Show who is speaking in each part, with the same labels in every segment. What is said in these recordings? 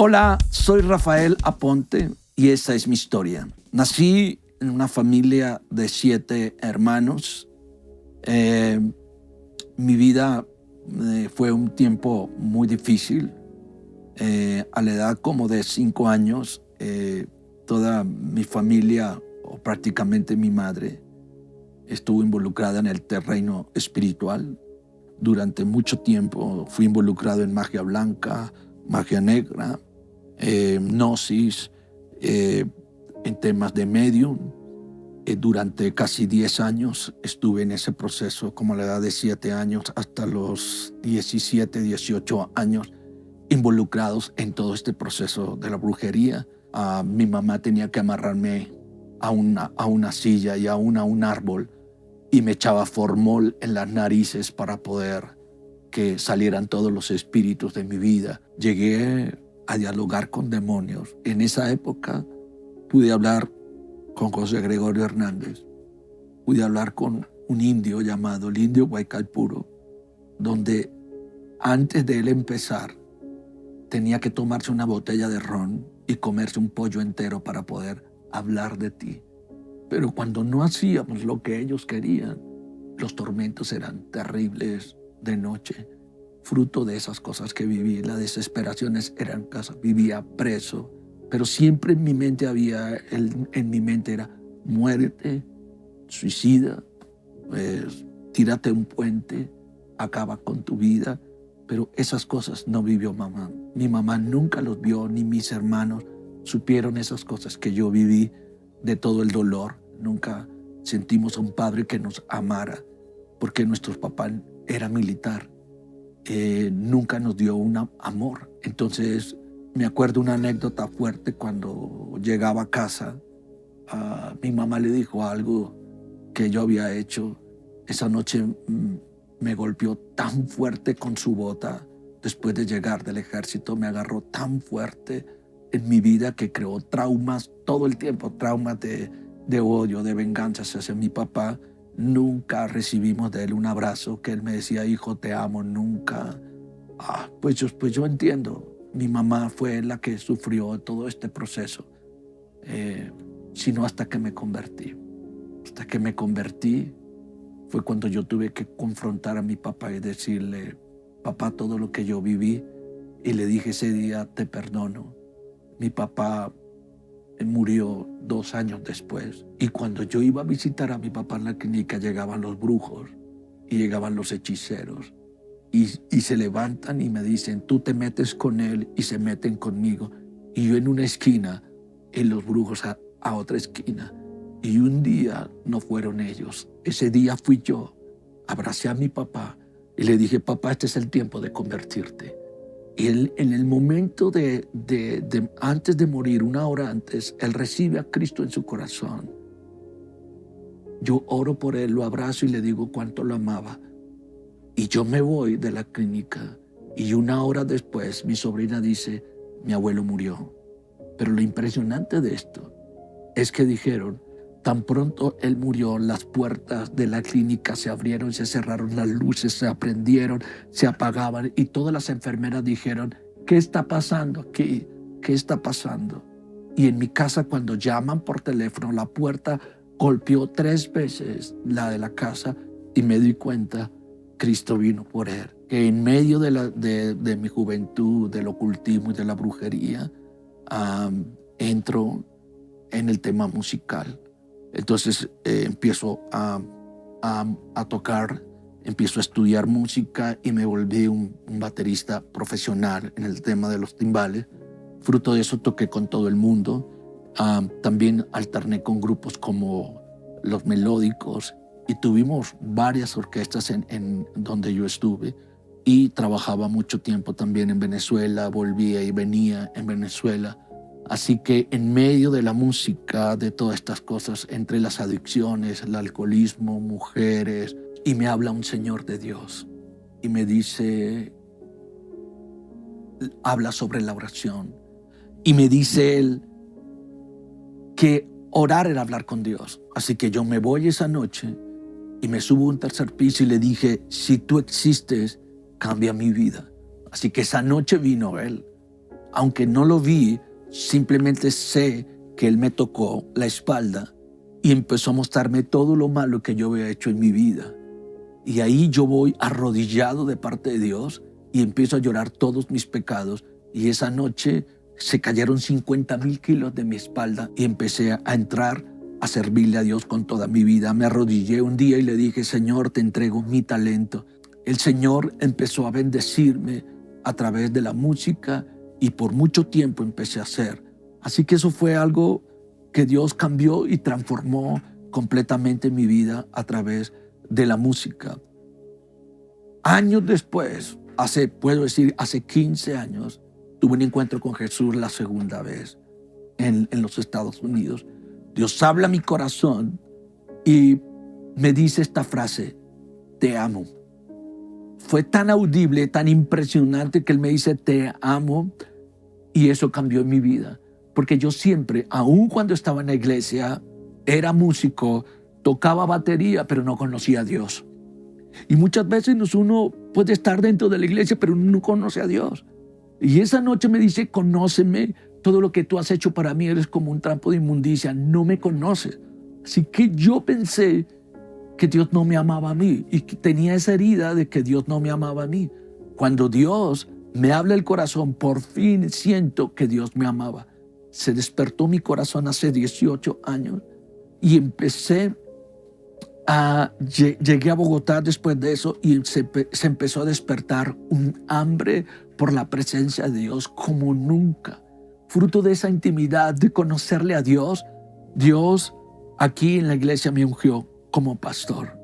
Speaker 1: Hola, soy Rafael Aponte y esta es mi historia. Nací en una familia de 7 hermanos. Mi vida fue un tiempo muy difícil. A la edad como de 5 años, toda mi familia, o prácticamente mi madre, estuvo involucrada en el terreno espiritual. Durante mucho tiempo fui involucrado en magia blanca, magia negra, gnosis, en temas de medium. Durante casi 10 años estuve en ese proceso, como a la edad de 7 años hasta los 17, 18 años, involucrados en todo este proceso de la brujería. Mi mamá tenía que amarrarme a una silla y aún a un árbol y me echaba formol en las narices para poder que salieran todos los espíritus de mi vida. Llegué a dialogar con demonios. En esa época pude hablar con José Gregorio Hernández. Pude hablar con un indio llamado el indio Huaycalpuro, donde antes de él empezar tenía que tomarse una botella de ron y comerse un pollo entero para poder hablar de ti. Pero cuando no hacíamos lo que ellos querían, los tormentos eran terribles de noche. Fruto de esas cosas que viví, las desesperaciones eran cosas. Vivía preso, pero siempre en mi mente era muérete, suicida, tírate un puente, acaba con tu vida. Pero esas cosas no vivió mamá. Mi mamá nunca los vio, ni mis hermanos supieron esas cosas que yo viví, de todo el dolor. Nunca sentimos a un padre que nos amara, porque nuestro papá era militar. Nunca nos dio un amor. Entonces me acuerdo una anécdota fuerte. Cuando llegaba a casa, mi mamá le dijo algo que yo había hecho. Esa noche me golpeó tan fuerte con su bota. Después de llegar del ejército, me agarró tan fuerte en mi vida que creó traumas todo el tiempo, traumas de odio, de venganza hacia mi papá. Nunca recibimos de él un abrazo que él me decía, hijo, te amo, nunca. Pues yo entiendo. Mi mamá fue la que sufrió todo este proceso, sino hasta que me convertí. Hasta que me convertí fue cuando yo tuve que confrontar a mi papá y decirle, papá, todo lo que yo viví. Y le dije ese día, te perdono. Mi papá murió 2 años después. Y cuando yo iba a visitar a mi papá en la clínica, llegaban los brujos y llegaban los hechiceros. Y se levantan y me dicen, tú te metes con él, y se meten conmigo. Y yo en una esquina, y los brujos a otra esquina. Y un día no fueron ellos. Ese día fui yo. Abracé a mi papá y le dije, papá, este es el tiempo de convertirte. Y él, en el momento antes de morir, 1 hora antes, él recibe a Cristo en su corazón. Yo oro por él, lo abrazo y le digo cuánto lo amaba. Y yo me voy de la clínica y 1 hora después mi sobrina dice, mi abuelo murió. Pero lo impresionante de esto es que dijeron, tan pronto él murió, las puertas de la clínica se abrieron, se cerraron, las luces se prendieron, se apagaban y todas las enfermeras dijeron, ¿qué está pasando aquí? ¿Qué está pasando? Y en mi casa, cuando llaman por teléfono, la puerta golpeó 3 veces la de la casa y me di cuenta, Cristo vino por él. Que en medio de mi juventud, del ocultismo y de la brujería, entro en el tema musical. Entonces empiezo a tocar, empiezo a estudiar música y me volví un baterista profesional en el tema de los timbales. Fruto de eso toqué con todo el mundo. También alterné con grupos como Los Melódicos y tuvimos varias orquestas en donde yo estuve, y trabajaba mucho tiempo también en Venezuela, volvía y venía en Venezuela. Así que en medio de la música, de todas estas cosas, entre las adicciones, el alcoholismo, mujeres, y me habla un señor de Dios y me dice, habla sobre la oración, y me dice él que orar era hablar con Dios. Así que yo me voy esa noche y me subo a un 3er piso y le dije, si tú existes, cambia mi vida. Así que esa noche vino él aunque no lo vi, simplemente sé que Él me tocó la espalda y empezó a mostrarme todo lo malo que yo había hecho en mi vida. Y ahí yo voy arrodillado de parte de Dios y empiezo a llorar todos mis pecados. Y esa noche se cayeron 50,000 kilos de mi espalda y empecé a entrar a servirle a Dios con toda mi vida. Me arrodillé un día y le dije: Señor, te entrego mi talento. El Señor empezó a bendecirme a través de la música y por mucho tiempo empecé a hacer. Así que eso fue algo que Dios cambió y transformó completamente mi vida a través de la música. Años después, puedo decir, hace 15 años, tuve un encuentro con Jesús la segunda vez en los Estados Unidos. Dios habla a mi corazón y me dice esta frase: te amo. Fue tan audible, tan impresionante que Él me dice: te amo, y eso cambió mi vida. Porque yo siempre, aun cuando estaba en la iglesia, era músico, tocaba batería, pero no conocía a Dios. Y muchas veces uno puede estar dentro de la iglesia, pero no conoce a Dios. Y esa noche me dice: conóceme, todo lo que tú has hecho para mí eres como un trapo de inmundicia, no me conoces. Así que yo pensé que Dios no me amaba a mí y que tenía esa herida de que Dios no me amaba a mí. Cuando Dios me habla el corazón, por fin siento que Dios me amaba. Se despertó mi corazón hace 18 años y llegué a Bogotá después de eso y se empezó a despertar un hambre por la presencia de Dios como nunca. Fruto de esa intimidad, de conocerle a Dios, Dios aquí en la iglesia me ungió como pastor.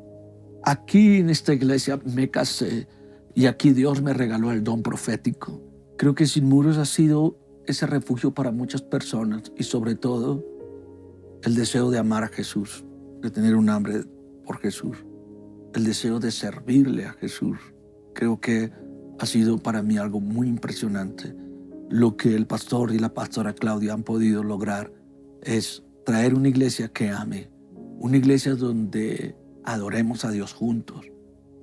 Speaker 1: Aquí en esta iglesia me casé y aquí Dios me regaló el don profético. Creo que Sin Muros ha sido ese refugio para muchas personas y sobre todo el deseo de amar a Jesús, de tener un hambre por Jesús, el deseo de servirle a Jesús. Creo que ha sido para mí algo muy impresionante. Lo que el pastor y la pastora Claudia han podido lograr es traer una iglesia que ame, una iglesia donde adoremos a Dios juntos,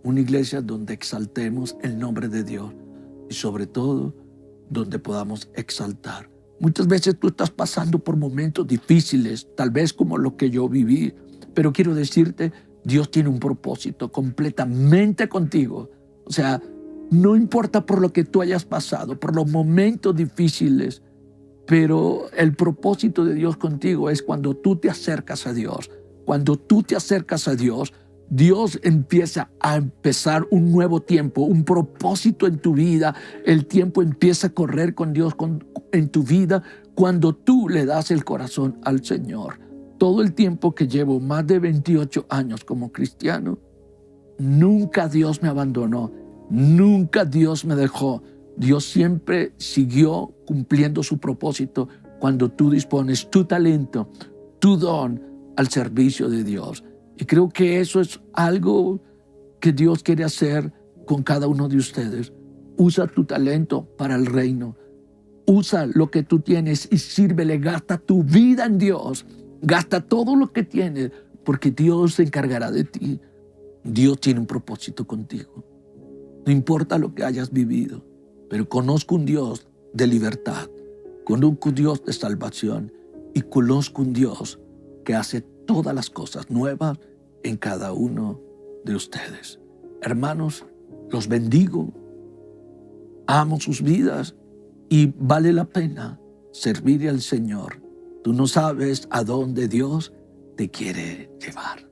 Speaker 1: una iglesia donde exaltemos el nombre de Dios y sobre todo donde podamos exaltar. Muchas veces tú estás pasando por momentos difíciles, tal vez como lo que yo viví, pero quiero decirte, Dios tiene un propósito completamente contigo. O sea, no importa por lo que tú hayas pasado, por los momentos difíciles, pero el propósito de Dios contigo es cuando tú te acercas a Dios. Cuando tú te acercas a Dios, Dios empieza a empezar un nuevo tiempo, un propósito en tu vida. El tiempo empieza a correr con Dios en tu vida cuando tú le das el corazón al Señor. Todo el tiempo que llevo, más de 28 años como cristiano, nunca Dios me abandonó, nunca Dios me dejó. Dios siempre siguió cumpliendo su propósito cuando tú dispones tu talento, tu don al servicio de Dios. Y creo que eso es algo que Dios quiere hacer con cada uno de ustedes. Usa tu talento para el reino. Usa lo que tú tienes y sírvele. Gasta tu vida en Dios. Gasta todo lo que tienes porque Dios se encargará de ti. Dios tiene un propósito contigo. No importa lo que hayas vivido, pero conozco un Dios de libertad. Conozco un Dios de salvación y conozco un Dios que hace todas las cosas nuevas en cada uno de ustedes. Hermanos, los bendigo, amo sus vidas y vale la pena servir al Señor. Tú no sabes a dónde Dios te quiere llevar.